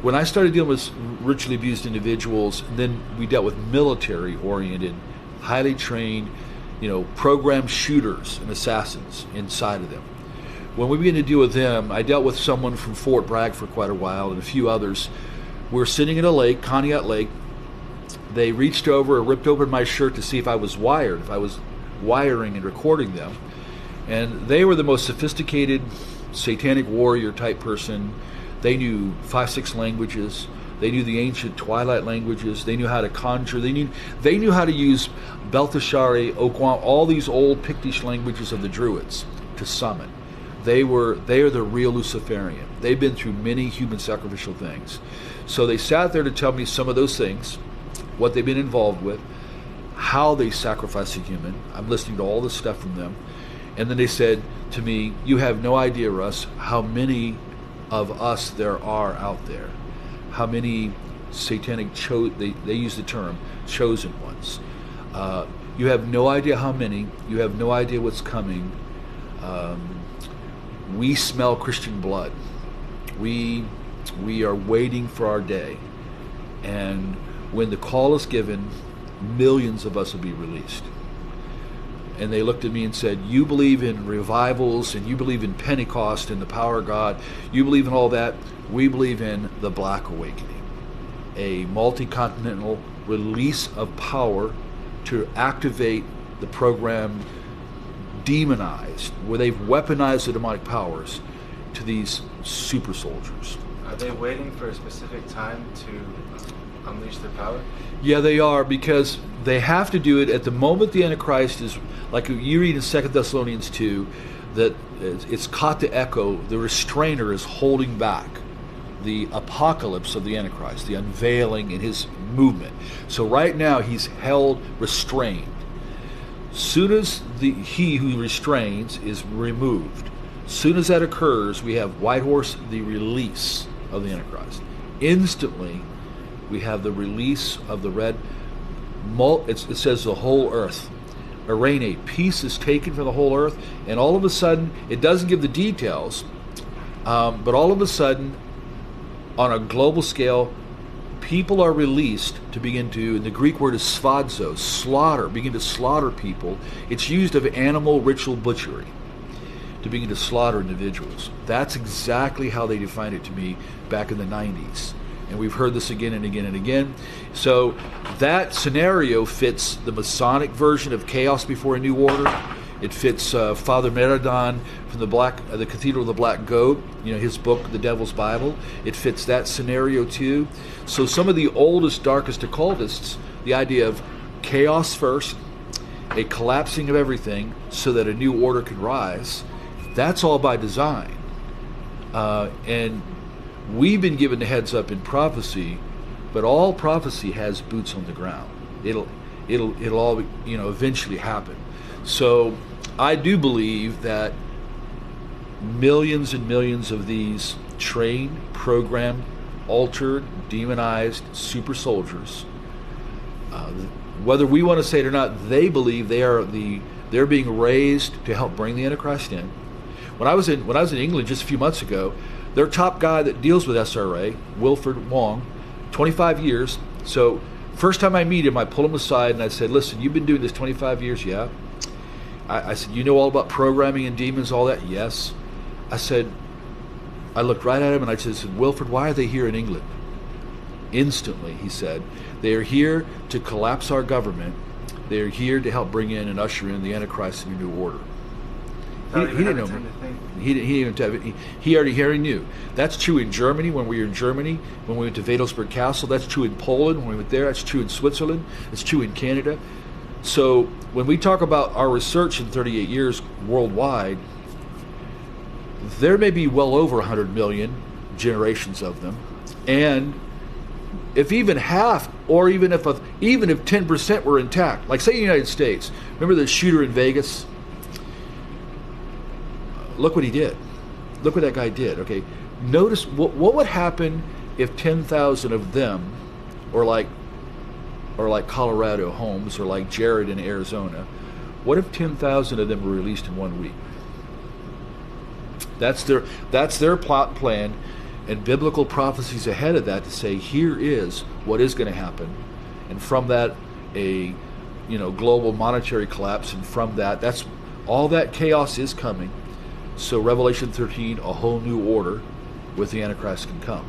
When I started dealing with ritually abused individuals, then we dealt with military-oriented, highly trained, programmed shooters and assassins inside of them. When we began to deal with them, I dealt with someone from Fort Bragg for quite a while and a few others. We were sitting in a lake, Conneaut Lake. They reached over and ripped open my shirt to see if I was wired, if I was wiring and recording them. And they were the most sophisticated satanic warrior type person. They knew 5-6 languages. They knew the ancient Twilight languages. They knew how to conjure. They knew how to use Belteshazzar, Okwam, all these old Pictish languages of the Druids to summon. They are the real Luciferian. They've been through many human sacrificial things. So they sat there to tell me some of those things, what they've been involved with, how they sacrifice a human. I'm listening to all this stuff from them. And then they said to me, you have no idea, Russ, how many of us there are out there, how many satanic, they use the term, chosen ones. You have no idea how many, you have no idea what's coming. We smell Christian blood. We are waiting for our day. And when the call is given, millions of us will be released. And they looked at me and said, you believe in revivals and you believe in Pentecost and the power of God. You believe in all that. We believe in the Black Awakening, a multi-continental release of power to activate the program demonized, where they've weaponized the demonic powers to these super soldiers. Are they waiting for a specific time to unleash their power? Yeah, they are, because they have to do it at the moment the Antichrist is, like you read in 2 Thessalonians 2, that it's caught the echo, the restrainer is holding back the apocalypse of the Antichrist, the unveiling in his movement. So right now he's held restrained. Soon as he who restrains is removed, soon as that occurs, we have White Horse, the release of the Antichrist. Instantly, we have the release of the red. It says the whole earth. Arene, peace is taken from the whole earth, and all of a sudden, it doesn't give the details, but all of a sudden, on a global scale, people are released to begin to, and the Greek word is sphadzo, slaughter, begin to slaughter people. It's used of animal ritual butchery, to begin to slaughter individuals. That's exactly how they defined it to me back in the 90s. And we've heard this again and again and again. So that scenario fits the Masonic version of Chaos Before a New Order. It fits Father Meridon from the Cathedral of the Black Goat, his book, The Devil's Bible. It fits that scenario too. So some of the oldest, darkest occultists, the idea of chaos first, a collapsing of everything so that a new order can rise, that's all by design. And we've been given the heads up in prophecy, but all prophecy has boots on the ground. It'll all eventually happen. So I do believe that millions and millions of these trained, programmed, altered, demonized super soldiers, whether we want to say it or not, they believe they're being raised to help bring the Antichrist in. When I was in England just a few months ago, their top guy that deals with SRA, Wilfred Wong, 25 years. So first time I meet him, I pull him aside and I said, listen, you've been doing this 25 years? Yeah. I said, you know all about programming and demons, all that? Yes. I said, I looked right at him and I said, Wilfred, why are they here in England? Instantly, he said, they are here to collapse our government. They are here to help bring in and usher in the Antichrist and a new order. He didn't know me. He already knew. That's true in Germany when we were in Germany, when we went to Wadelsburg Castle. That's true in Poland when we went there. That's true in Switzerland. It's true in Canada. So when we talk about our research in 38 years worldwide, there may be well over 100 million generations of them. And if even half, or even if 10% were intact, like say the United States, remember the shooter in Vegas? Look what he did. Look what that guy did. Okay, notice what would happen if 10,000 of them, or like Colorado Holmes, or like Jared in Arizona, what if 10,000 of them were released in 1 week? That's their plot and plan. and biblical prophecies ahead of that to say, here is what is going to happen. And from that, a global monetary collapse, and from that, that's all that chaos is coming. So Revelation 13, a whole new order with the Antichrist can come.